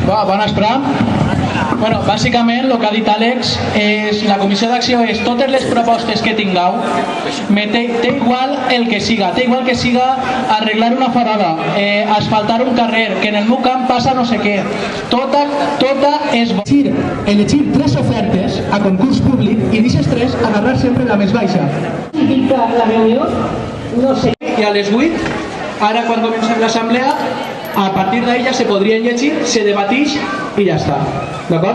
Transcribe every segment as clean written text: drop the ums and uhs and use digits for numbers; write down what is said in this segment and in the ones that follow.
Bona esperar. Bueno, bàsicament el que ha dit Àlex és la comissió d'acció és totes les propostes que tingueu, té igual el que siga, arreglar una farada, asfaltar un carrer, que en el meu camp passa no sé què, tota és elegir 3 ofertes a concurs públic i d'aquestes 3 agarrar sempre la més baixa. La reunió, no sé. I a les 8, ara quan comencem l'assemblea, a partir d'ahí ja se podrien llegir, se debatix i ja està. D'acord?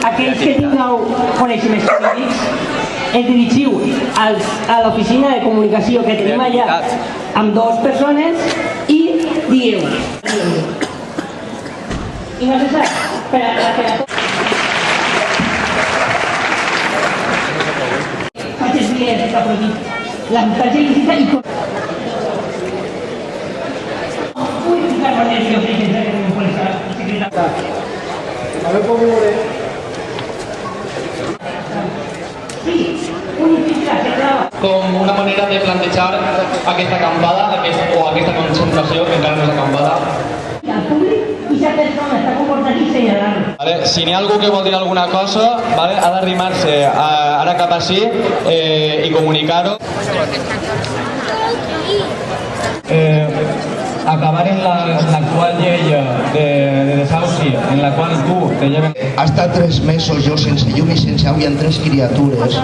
Aquells que tingueu coneixements polítics es dirigiu a l'oficina de comunicació que tenim allà amb 2 persones i dieu. I no se sap per a faig els dies que aprofitar la votatge il·lícita i com una manera de plantejar aquesta acampada o aquesta concentració que encara no és acampada. El públic i la persona està comportant i senyalant. Si n'hi ha algú que vol dir alguna cosa, ha d'arrimar-se ara cap així i comunicar-ho. Acabar en l'actual llei de desahuci en la qual tu te lleven... Ha estat 3 mesos jo sense llum i sense aigua amb 3 criatures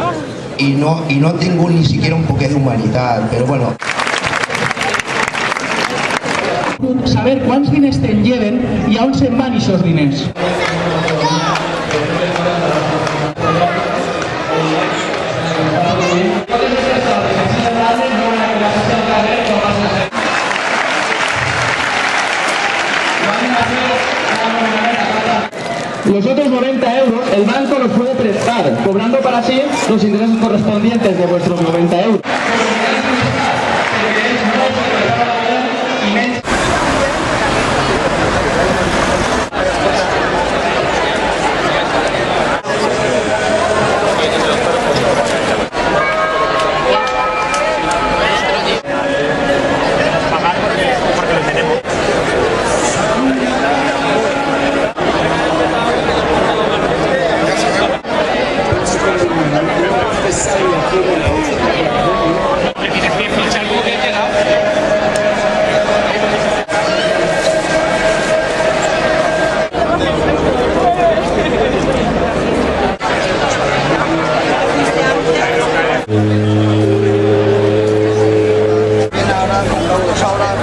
i no he tingut ni siquiera un poquet d'humanitat, però bueno. Saber quants diners te'n lleven i a on se'n van aquests diners. Los otros 90 euros el banco los puede prestar, cobrando para sí los intereses correspondientes de vuestros 90 euros. Ahora,